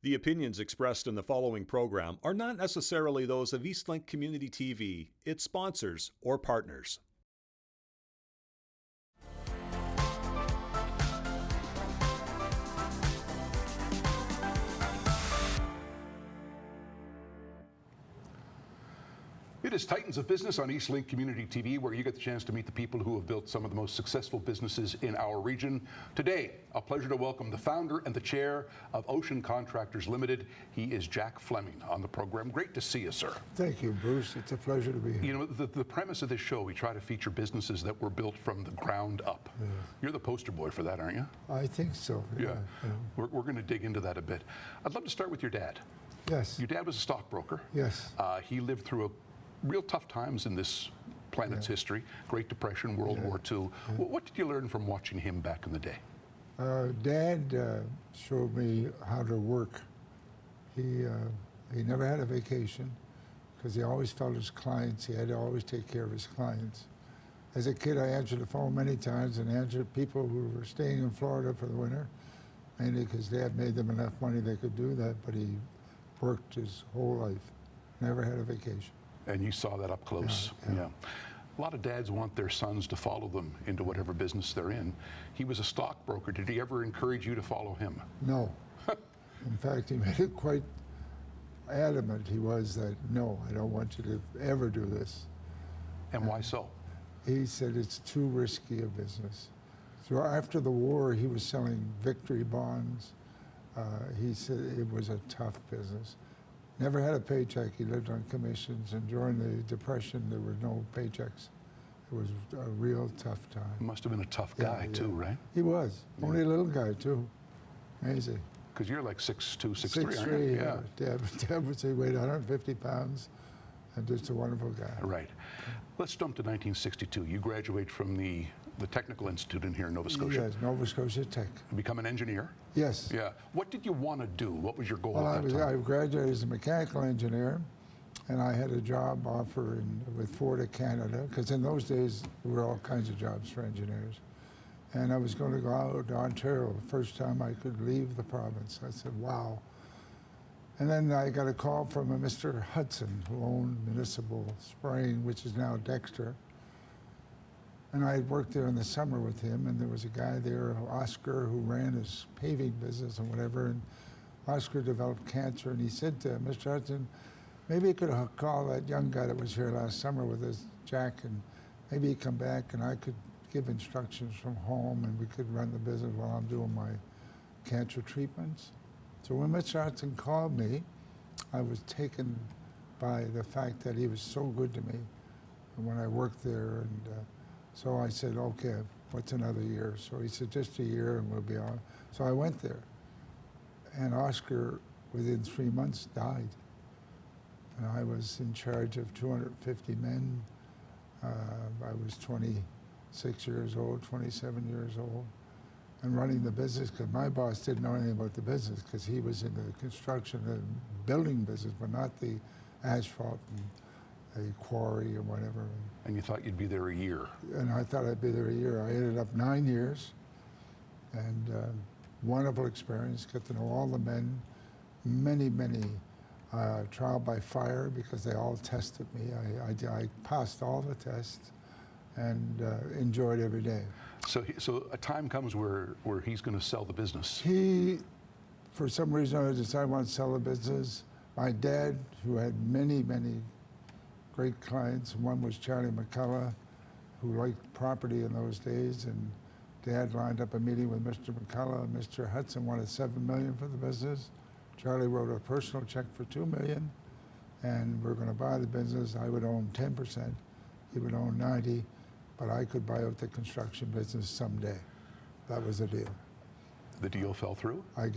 The opinions expressed in the following program are not necessarily those of Eastlink Community TV, its sponsors, or partners. It is Titans of Business on Eastlink Community TV, where you get the chance to meet the people who have built some of the most successful businesses in our region. Today, a pleasure to welcome the founder and the chair of Ocean Contractors Ltd. He is Jack Flemming on the program. Great to see you, sir. Thank you, Bruce. It's a pleasure to be here. You know, the premise of this show, we try to feature businesses that were built from the ground up. Yeah. You're the poster boy for that, aren't you? I think so. Yeah. We're going to dig into that a bit. I'd love to start with your dad. Yes. Your dad was a stockbroker. Yes. He lived through real tough times in this planet's history, Great Depression, World War II. What did you learn from watching him back in the day? Dad showed me how to work. He never had a vacation because he always felt his clients. He had to always take care of his clients. As a kid, I answered the phone many times and answered people who were staying in Florida for the winter, mainly because Dad made them enough money they could do that, but he worked his whole life, never had a vacation. And you saw that up close. Yeah. A lot of dads want their sons to follow them into whatever business they're in. He was a stockbroker. Did he ever encourage you to follow him? No. In fact, he made it quite adamant. He was that, no, I don't want you to ever do this. And why so? He said it's too risky a business. So after the war, he was selling victory bonds. He said it was a tough business. Never had a paycheck. He lived on commissions, and during the Depression, there were no paychecks. It was a real tough time. He must have been a tough guy, too, right? He was. Only a little guy, too. Amazing. Because you're like 6'2", 6'3", aren't you? Yeah. Dad would say he weighed 150 pounds, and just a wonderful guy. Right. Let's jump to 1962. You graduate from the Technical Institute in here in Nova Scotia. Yes, Nova Scotia Tech. You become an engineer? Yes. Yeah. What did you want to do? What was your goal at that time? I graduated as a mechanical engineer, and I had a job offer with Ford of Canada, because in those days there were all kinds of jobs for engineers. And I was going to go out to Ontario, the first time I could leave the province. I said, wow. And then I got a call from a Mr. Hudson, who owned Municipal Spraying, which is now Dexter. And I had worked there in the summer with him, and there was a guy there, Oscar, who ran his paving business and whatever, and Oscar developed cancer, and he said to Mr. Hudson, maybe you could call that young guy that was here last summer with us, Jack, and maybe he'd come back and I could give instructions from home and we could run the business while I'm doing my cancer treatments. So when Mr. Hudson called me, I was taken by the fact that he was so good to me when I worked there, and so I said, okay, what's another year? So he said, just a year and we'll be on. So I went there. And Oscar, within 3 months, died. And I was in charge of 250 men. I was 26 years old, 27 years old, and running the business, because my boss didn't know anything about the business, because he was in the construction and building business, but not the asphalt and a quarry or whatever. And you thought you'd be there a year? And I thought I'd be there a year. I ended up 9 years, and wonderful experience. Got to know all the men, many trial by fire, because they all tested me. I passed all the tests and enjoyed every day. So a time comes where he's going to sell the business. He, for some reason, I decided I want to sell the business. My dad, who had many great clients. One was Charlie McCullough, who liked property in those days, and Dad lined up a meeting with Mr. McCullough. Mr. Hudson wanted $7 million for the business. Charlie wrote a personal check for $2 million, and we're going to buy the business. I would own 10%, he would own 90%, but I could buy out the construction business someday. That was the deal. The deal fell through? I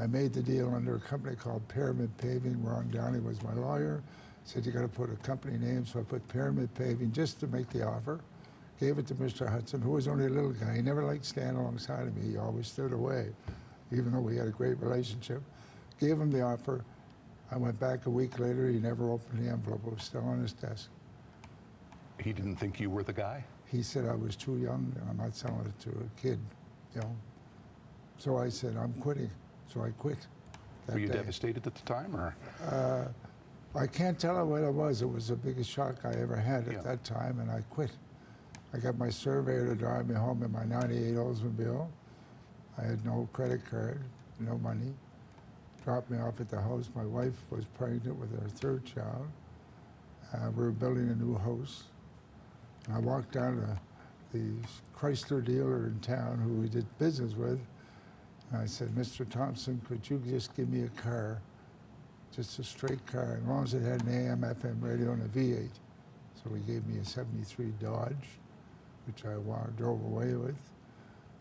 made the deal under a company called Pyramid Paving. Ron Downey was my lawyer. Said, you got to put a company name, so I put Pyramid Paving just to make the offer. Gave it to Mr. Hudson, who was only a little guy. He never liked standing alongside of me. He always stood away, even though we had a great relationship. Gave him the offer. I went back a week later. He never opened the envelope. It was still on his desk. He didn't think you were the guy? He said I was too young, and I'm not selling it to a kid, you know. So I said, I'm quitting. So I quit. Were you day. devastated at the time, or? I can't tell you what it was. It was the biggest shock I ever had at that time, and I quit. I got my surveyor to drive me home in my '98 Oldsmobile. I had no credit card, no money. Dropped me off at the house. My wife was pregnant with her third child. We were building a new house. And I walked down to the Chrysler dealer in town who we did business with. And I said, Mr. Thompson, could you just give me a car? Just a straight car, as long as it had an AM, FM radio and a V8. So he gave me a '73 Dodge, which I drove away with.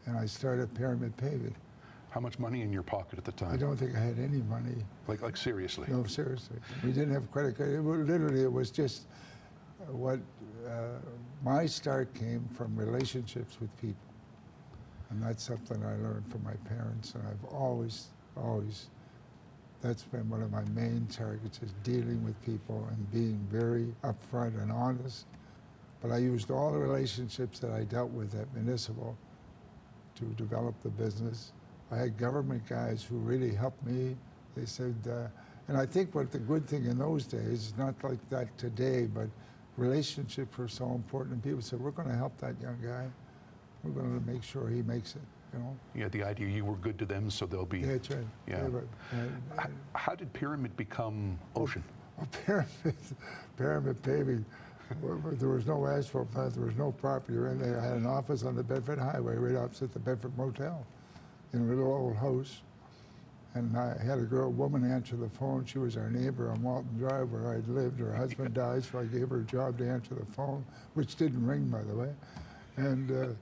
And I started Pyramid Paving. How much money in your pocket at the time? I don't think I had any money. Like seriously? No, seriously. We didn't have credit card. It was just what my start came from relationships with people. And that's something I learned from my parents. And I've always, that's been one of my main targets, is dealing with people and being very upfront and honest. But I used all the relationships that I dealt with at Municipal to develop the business. I had government guys who really helped me. They said, and I think what the good thing in those days, not like that today, but relationships were so important. And people said, we're going to help that young guy. We're going to make sure he makes it, you know. Yeah, the idea you were good to them, so they'll be. Yeah, that's right. Yeah. How did Pyramid become Ocean? Pyramid Paving. There was no asphalt plant, there was no property or anything. I had an office on the Bedford Highway right opposite the Bedford Motel in a little old house. And I had a woman answer the phone. She was our neighbor on Walton Drive where I'd lived. Her husband died, so I gave her a job to answer the phone, which didn't ring, by the way. And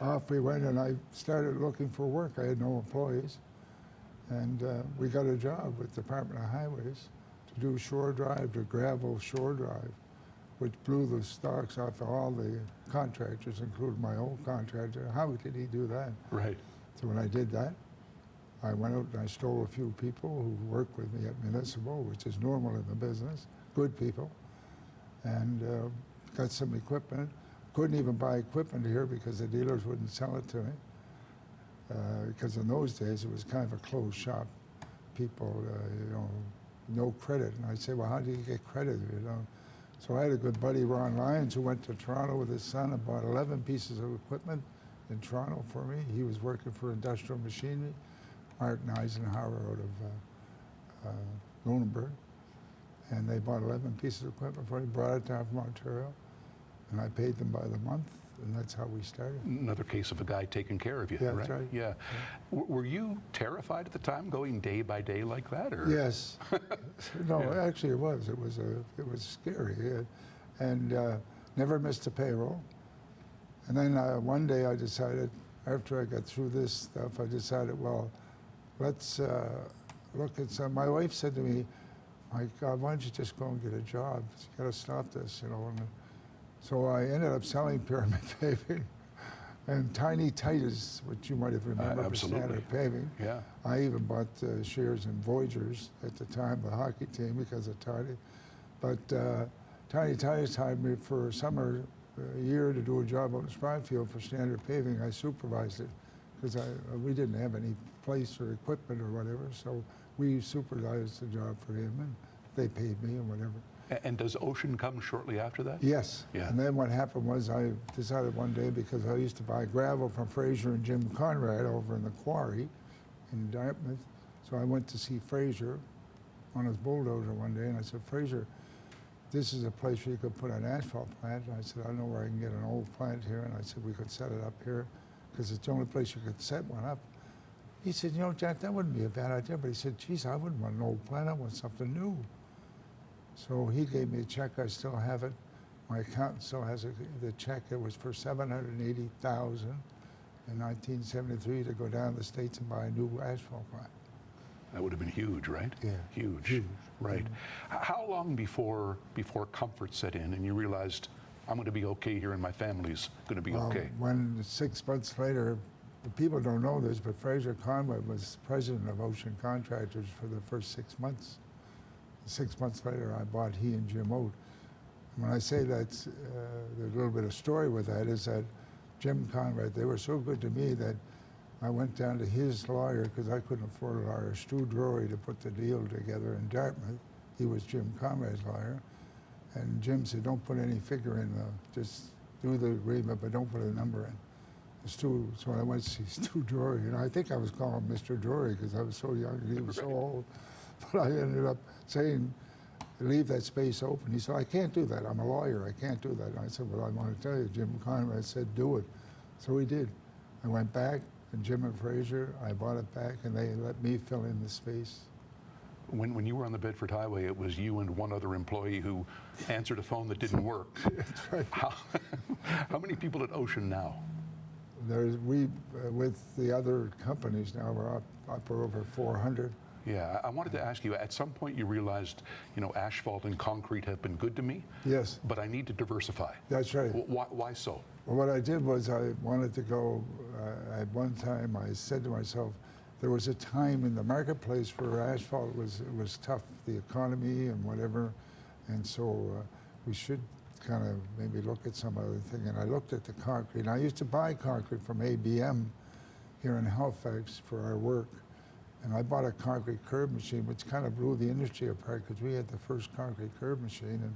off we went, and I started looking for work. I had no employees. And we got a job with Department of Highways to do shore drive, to gravel shore drive, which blew the stocks off of all the contractors, including my old contractor. How did he do that? Right. So when I did that, I went out and I stole a few people who worked with me at Municipal, which is normal in the business, good people, and got some equipment. Couldn't even buy equipment here because the dealers wouldn't sell it to me. Because in those days it was kind of a closed shop. People, you know, no credit. And I'd say, well, how do you get credit? You know? So I had a good buddy, Ron Lyons, who went to Toronto with his son and bought 11 pieces of equipment in Toronto for me. He was working for Industrial Machinery, Martin Eisenhower out of Lunenburg. And they bought 11 pieces of equipment for me, brought it down from Ontario, and I paid them by the month, and that's how we started. Another case of a guy taking care of you, Yeah, right? that's right. Yeah. Were you terrified at the time, going day by day like that, or? Yes. No, Yeah. actually it was. It was scary, and never missed a payroll. And then one day I decided, after I got through this stuff, I decided, well, let's look at some. My wife said to me, my God, why don't you just go and get a job? You got to stop this, you know. And so I ended up selling Pyramid Paving and Tiny Titus, which you might have remembered for Standard Paving. Yeah. I even bought shares in Voyagers at the time, the hockey team, because of Tiny. But Tiny Titus hired me for a summer, a year, to do a job on Springfield for Standard Paving. I supervised it because we didn't have any place or equipment or whatever, so we supervised the job for him, and they paid me and whatever. And does Ocean come shortly after that? Yes. Yeah. And then what happened was I decided one day, because I used to buy gravel from Fraser and Jim Conrad over in the quarry in Dartmouth, so I went to see Fraser on his bulldozer one day, and I said, Fraser, this is a place where you could put an asphalt plant. And I said, I know where I can get an old plant here. And I said, we could set it up here because it's the only place you could set one up. He said, you know, Jack, that wouldn't be a bad idea. But he said, geez, I wouldn't want an old plant. I want something new. So he gave me a check. I still have it. My accountant still has the check. It was for $780,000 in 1973 to go down to the States and buy a new asphalt plant. That would have been huge, right? Yeah. Huge. Right. How long before comfort set in and you realized, I'm going to be okay here and my family's going to be okay? When 6 months later, the people don't know this, but Fraser Conway was president of Ocean Contractors for the first 6 months. 6 months later, I bought he and Jim out. When I say that, there's a little bit of story with that, is that Jim Conrad, they were so good to me that I went down to his lawyer because I couldn't afford a lawyer, Stu Drury, to put the deal together in Dartmouth. He was Jim Conrad's lawyer. And Jim said, don't put any figure in, just do the agreement, but don't put a number in. Stu, so I went to see Stu Drury, and I think I was calling him Mr. Drury because I was so young and he was so old. But I ended up saying, leave that space open. He said, I can't do that. I'm a lawyer. I can't do that. And I said, well, I want to tell you, Jim Conrad said, do it. So he did. I went back, and Jim and Fraser, I bought it back, and they let me fill in the space. When you were on the Bedford Highway, it was you and one other employee who answered a phone that didn't work. That's right. How many people at Ocean now? With the other companies now, we're up over 400. Yeah, I wanted to ask you, at some point you realized, asphalt and concrete have been good to me. Yes. But I need to diversify. That's right. Why so? Well, what I did was I wanted to go, at one time I said to myself, there was a time in the marketplace where asphalt was tough, the economy and whatever, and so we should kind of maybe look at some other thing. And I looked at the concrete. And I used to buy concrete from ABM here in Halifax for our work. And I bought a concrete curb machine, which kind of blew the industry apart because we had the first concrete curb machine,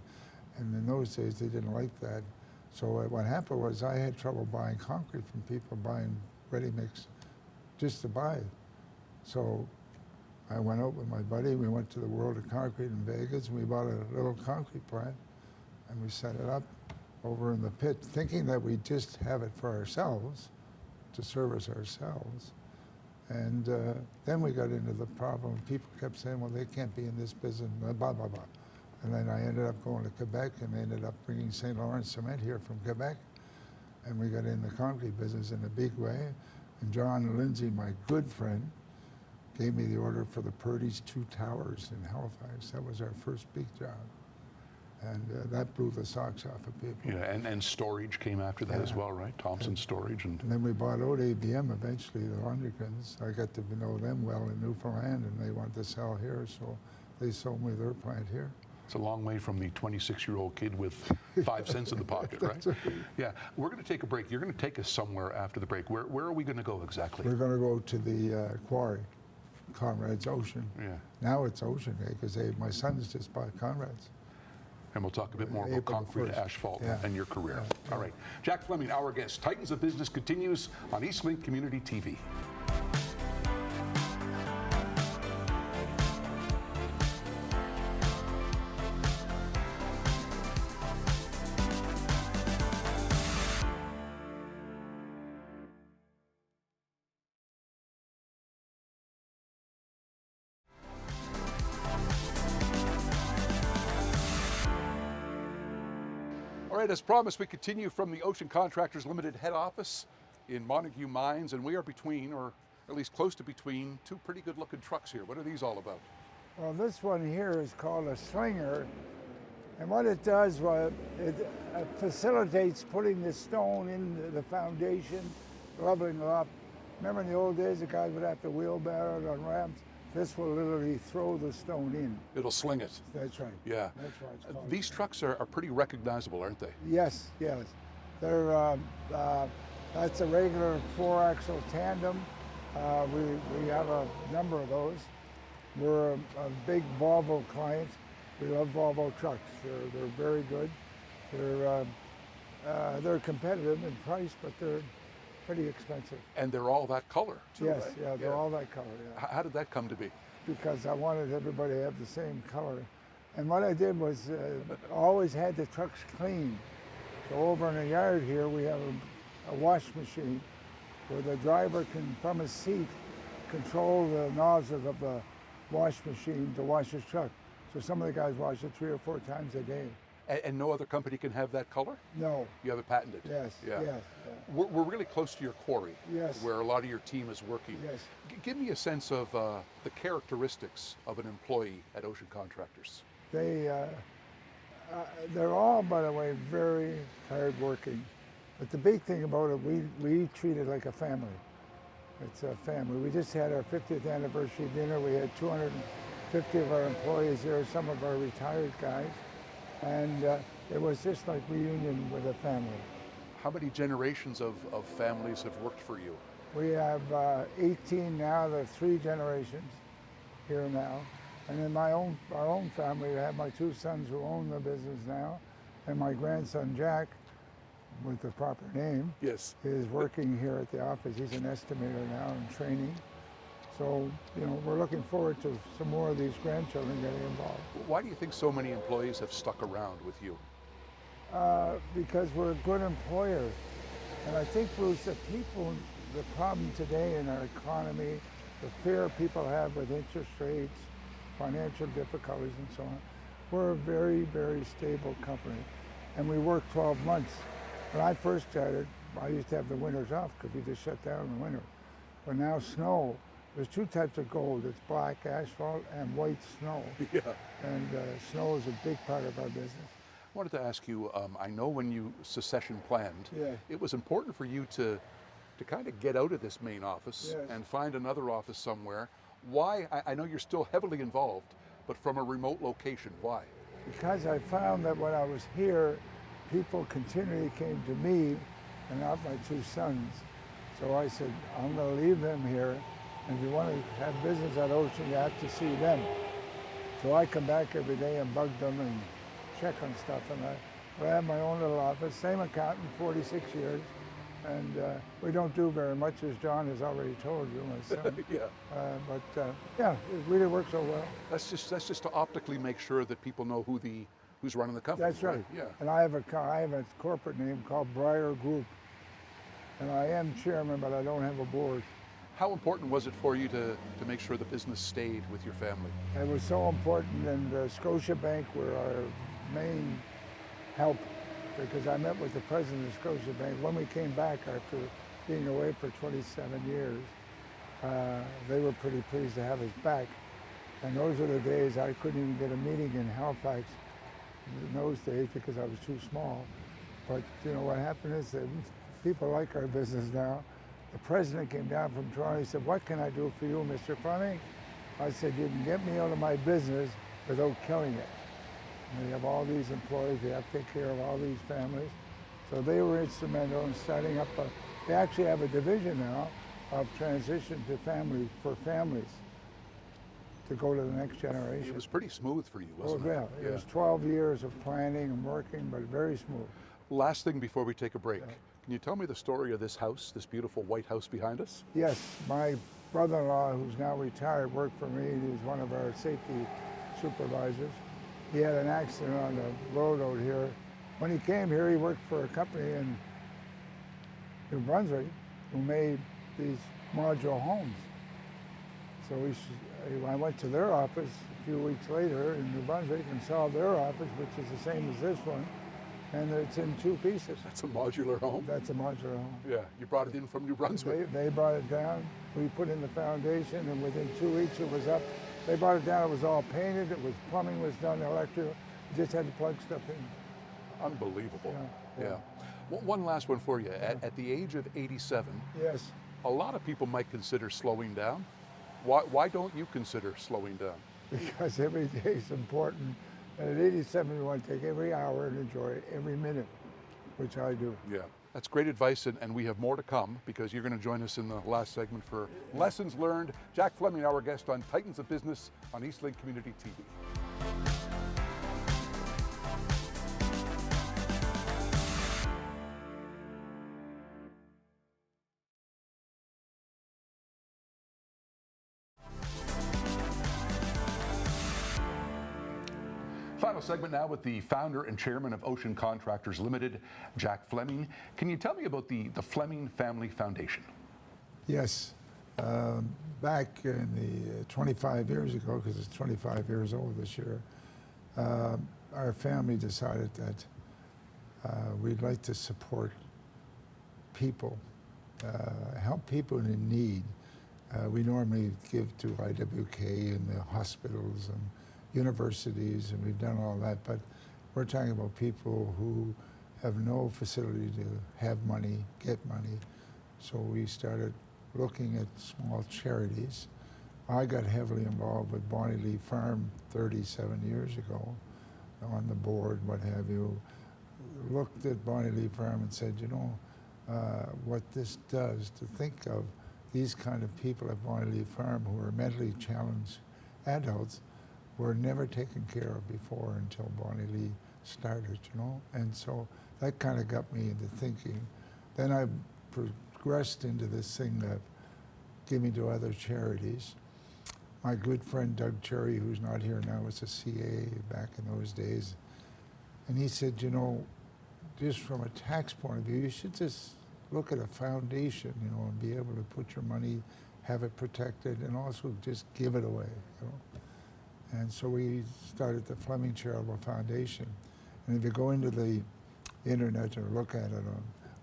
and in those days they didn't like that. So what happened was I had trouble buying concrete from people, buying ready mix just to buy it. So I went out with my buddy, we went to the World of Concrete in Vegas, and we bought a little concrete plant, and we set it up over in the pit, thinking that we'd just have it for ourselves, to service ourselves. And then we got into the problem. People kept saying, well, they can't be in this business, blah, blah, blah. And then I ended up going to Quebec and ended up bringing St. Lawrence cement here from Quebec. And we got in the concrete business in a big way. And John Lindsay, my good friend, gave me the order for the Purdy's 2 towers in Halifax. That was our first big job. And that blew the socks off of people. Yeah, and storage came after that as well, right? Thompson Storage. And then we bought out ABM eventually, the Londrikans. I got to know them well in Newfoundland, and they wanted to sell here, so they sold me their plant here. It's a long way from the 26-year-old kid with 5 cents in the pocket, right? Right? Yeah, we're going to take a break. You're going to take us somewhere after the break. Where are we going to go exactly? We're going to go to the quarry, Conrad's Ocean. Yeah. Now it's Ocean, because my sons just bought Conrad's. And we'll talk a bit more about April concrete, 1st. asphalt, Yeah. and your career. Yeah. All right. Jack Flemming, our guest. Titans of Business continues on Eastlink Community TV. All right, as promised, we continue from the Ocean Contractors Ltd. head office in Montague Mines, and we are between, or at least close to between, 2 pretty good-looking trucks here. What are these all about? Well, this one here is called a slinger, and what it does, well, it facilitates putting the stone in the foundation, leveling it up. Remember in the old days, the guys would have to wheelbarrow it on ramps? This will literally throw the stone in. It'll sling it. That's right. Yeah. That's why it's called. These trucks are pretty recognizable, aren't they? Yes, yes. They're, that's a regular 4-axle tandem. We have a number of those. We're a big Volvo client. We love Volvo trucks. They're very good. They're competitive in price, but they're pretty expensive. And they're all that color, too, Yes, right? yeah, they're all that color, yeah. How did that come to be? Because I wanted everybody to have the same color. And what I did was always had the trucks clean. So over in the yard here, we have a wash machine where the driver can, from his seat, control the nozzle of the wash machine to wash his truck. So some of the guys wash it 3 or 4 times a day. And no other company can have that color? No. You have it patented? Yes, Yeah. yes. We're really close to your quarry, Yes. where a lot of your team is working. Yes. Give me a sense of the characteristics of an employee at Ocean Contractors. They're all, by the way, very hardworking. But the big thing about it, we treat it like a family. It's a family. We just had our 50th anniversary dinner. We had 250 of our employees there, some of our retired guys. And it was just like reunion with a family. How many generations of families have worked for you? We have 18 now. There's 3 generations here now. And in our own family, I have my 2 sons who own the business now, and my grandson Jack, with the proper name, Yes. is working here at the office. He's an estimator now in training. So, you know, we're looking forward to some more of these grandchildren getting involved. Why do you think so many employees have stuck around with you? Because we're a good employer. And I think, Bruce, that the problem today in our economy, the fear people have with interest rates, financial difficulties and so on, we're a very, very stable company. And we work 12 months. When I first started, I used to have the winters off because we just shut down in the winter. But now snow, there's 2 types of gold. It's black asphalt and white snow. Yeah. And snow is a big part of our business. I wanted to ask you, I know when you secession planned, Yeah. it was important for you to kind of get out of this main office Yes. and find another office somewhere. Why? I know you're still heavily involved, but from a remote location, why? Because I found that when I was here, people continually came to me and not my 2 sons. So I said, I'm going to leave them here. And if you want to have business at Ocean, you have to see them. So I come back every day and bug them and check on stuff. And I have my own little office, same accountant, 46 years. And we don't do very much, as John has already told you, my son. Yeah. Yeah, it really works so well. That's just to optically make sure that people know who's running the company. That's right. Yeah. And I have a corporate name called Briar Group. And I am chairman, but I don't have a board. How important was it for you to make sure the business stayed with your family? It was so important, and Scotiabank were our main help, because I met with the president of Scotiabank when we came back after being away for 27 years. They were pretty pleased to have us back. And those were the days I couldn't even get a meeting in Halifax in those days because I was too small. But you know what happened is that people like our business now. The president came down from Toronto. He said, "What can I do for you, Mr. Flemming?" I said, "You can get me out of my business without killing it." And we have all these employees. We have to take care of all these families. So they were instrumental in starting up they actually have a division now of transition to family for families to go to the next generation. It was pretty smooth for you, wasn't it? Yeah, it was 12 years of planning and working, but very smooth. Last thing before we take a break. Can you tell me the story of this house, this beautiful white house behind us? Yes, my brother-in-law, who's now retired, worked for me. He's one of our safety supervisors. He had an accident on the road out here. When he came here, he worked for a company in New Brunswick who made these modular homes. So I went to their office a few weeks later in New Brunswick and saw their office, which is the same as this one, and it's in 2 pieces. That's a modular home? That's a modular home. Yeah, you brought it in from New Brunswick. They brought it down. We put in the foundation, and within 2 weeks it was up. They brought it down. It was all painted. It was plumbing was done, electrical. You just had to plug stuff in. Unbelievable. Yeah. One last one for you. At the age of 87, Yes. a lot of people might consider slowing down. Why don't you consider slowing down? Because every day is important. And at 87, you want to take every hour and enjoy every minute, which I do. Yeah, that's great advice, and we have more to come because you're going to join us in the last segment for Lessons Learned. Jack Flemming, our guest on Titans of Business on Eastlink Community TV. Final segment now with the founder and chairman of Ocean Contractors Ltd, Jack Flemming. Can you tell me about the Flemming Family Foundation? Yes. Back in the 25 years ago, because it's 25 years old this year, our family decided that we'd like to support people, help people in need. We normally give to IWK and the hospitals and universities, and we've done all that, but we're talking about people who have no facility to have money, get money. So we started looking at small charities. I got heavily involved with Bonnie Lee Farm 37 years ago on the board, what have you. Looked at Bonnie Lee Farm and said, you know, what this does, to think of these kind of people at Bonnie Lee Farm who are mentally challenged adults were never taken care of before until Bonnie Lee started, you know? And so that kind of got me into thinking. Then I progressed into this thing of giving to other charities. My good friend Doug Cherry, who's not here now, was a CA back in those days. And he said, you know, just from a tax point of view, you should just look at a foundation, you know, and be able to put your money, have it protected, and also just give it away, you know. And so we started the Flemming Charitable Foundation. And if you go into the internet or look at it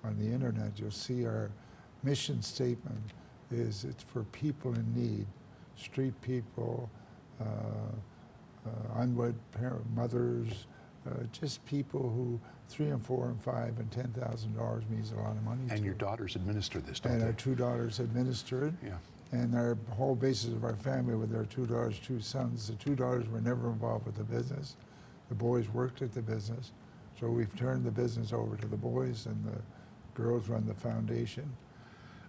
on the internet, you'll see our mission statement is it's for people in need, street people, unwed mothers, just people who $3 and $4 and $5 and $10,000 means a lot of money. And your daughters administer this, don't and they? our two daughters administer it. Yeah. And our whole basis of our family with our two daughters, two sons. The two daughters were never involved with the business. The boys worked at the business. So we've turned the business over to the boys, and the girls run the foundation.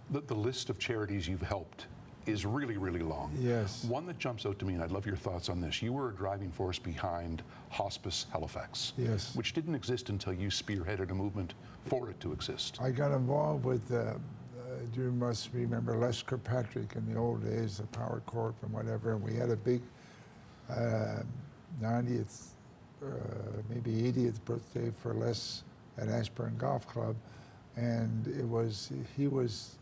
The list of charities you've helped is really, really long. Yes. One that jumps out to me, and I'd love your thoughts on this. You were a driving force behind Hospice Halifax. Yes. Which didn't exist until you spearheaded a movement for it to exist. I got involved with, you must remember Les Kirkpatrick in the old days, the Power Corp and whatever, and we had a big 90th, maybe 80th birthday for Les at Ashburn Golf Club, and he was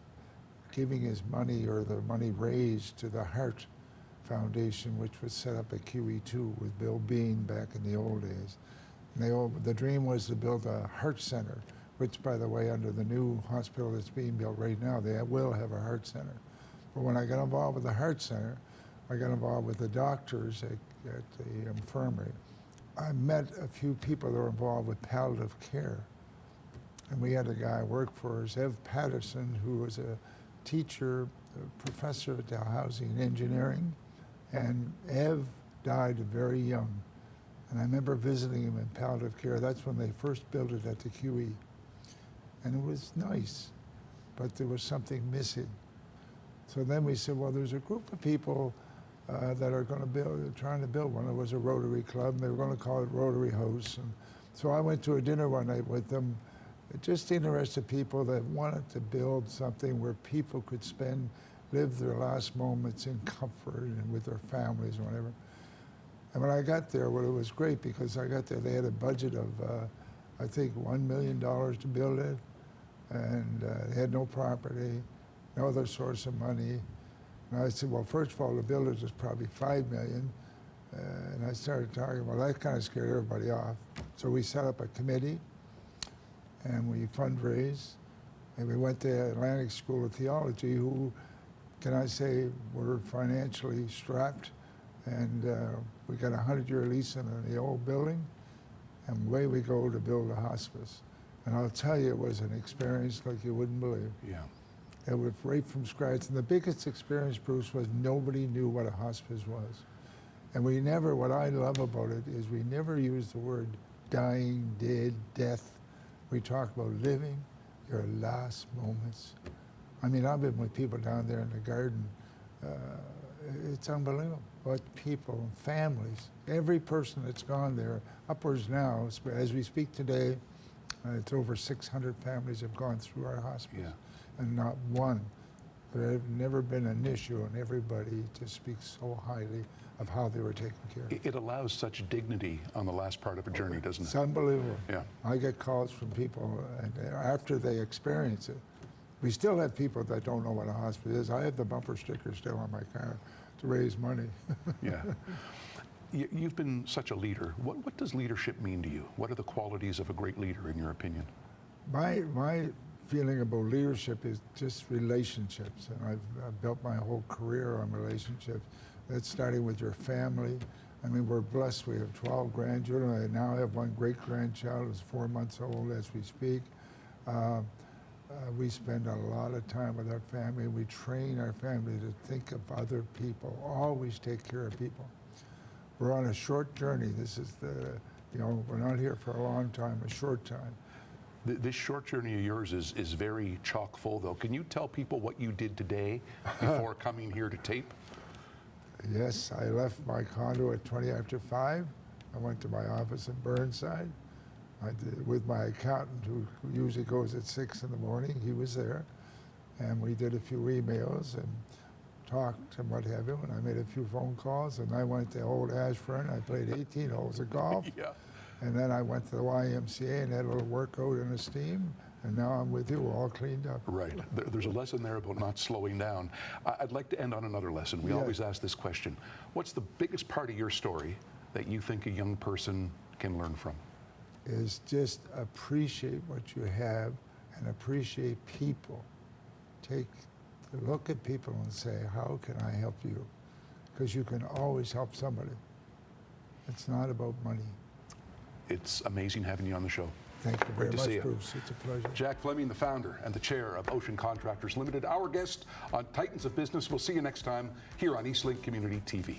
giving his money, or the money raised, to the Heart Foundation, which was set up at QE2 with Bill Bean back in the old days. And the dream was to build a heart center, which, by the way, under the new hospital that's being built right now, they will have a heart center. But when I got involved with the heart center, I got involved with the doctors at the infirmary. I met a few people that were involved with palliative care. And we had a guy work for us, Ev Patterson, who was a teacher, a professor at Dalhousie in engineering. And Ev died very young. And I remember visiting him in palliative care. That's when they first built it at the QE. And it was nice, but there was something missing. So then we said, well, there's a group of people that are going to build, trying to build one. It was a Rotary Club, and they were going to call it Rotary House. And so I went to a dinner one night with them, just interested people that wanted to build something where people could live their last moments in comfort and with their families or whatever. And when I got there, well, it was great because I got there, they had a budget of, I think, $1 million to build it, and they had no property, no other source of money. And I said, well, first of all, the builders was probably $5 million. And I started talking, well, that kind of scared everybody off. So we set up a committee, and we fundraised, and we went to Atlantic School of Theology, who, can I say, were financially strapped. And we got a 100-year lease in the old building, and away we go to build a hospice. And I'll tell you, it was an experience like you wouldn't believe. Yeah. It was right from scratch. And the biggest experience, Bruce, was nobody knew what a hospice was. And we never, what I love about it is we never use the word dying, dead, death. We talk about living your last moments. I mean, I've been with people down there in the garden. It's unbelievable. What people and families, every person that's gone there, upwards now, as we speak today, it's over 600 families have gone through our hospice. Yeah. And not one. There have never been an issue, and everybody just speaks so highly of how they were taken care of. It allows such dignity on the last part of a journey, doesn't It's it? unbelievable. Yeah. I get calls from people, and after they experience it, we still have people that don't know what a hospice is. I have the bumper sticker still on my car to raise money. Yeah. You've been such a leader. What does leadership mean to you? What are the qualities of a great leader, in your opinion? My feeling about leadership is just relationships, and I've built my whole career on relationships. That's starting with your family. I mean, we're blessed. We have 12 grandchildren. I now have one great-grandchild who's 4 months old as we speak. We spend a lot of time with our family. We train our family to think of other people, always take care of people. We're on a short journey. This is we're not here for a long time, a short time. This short journey of yours is very chock full, though. Can you tell people what you did today before coming here to tape? Yes, I left my condo at 20 after 5. I went to my office in Burnside. I did, with my accountant, who usually goes at 6 in the morning. He was there. And we did a few emails and talked and what have you. And I made a few phone calls. And I went to Old Ashburn. I played 18 holes of golf. Yeah. And then I went to the YMCA and had a little workout in Esteem, and now I'm with you, all cleaned up. Right. There's a lesson there about not slowing down. I'd like to end on another lesson. We always ask this question. What's the biggest part of your story that you think a young person can learn from? Is just appreciate what you have and appreciate people. Take a look at people and say, how can I help you? Because you can always help somebody. It's not about money. It's amazing having you on the show. Thank you very Great to see much, you. Bruce. It's a pleasure. Jack Flemming, the founder and the chair of Ocean Contractors Ltd, our guest on Titans of Business. We'll see you next time here on Eastlink Community TV.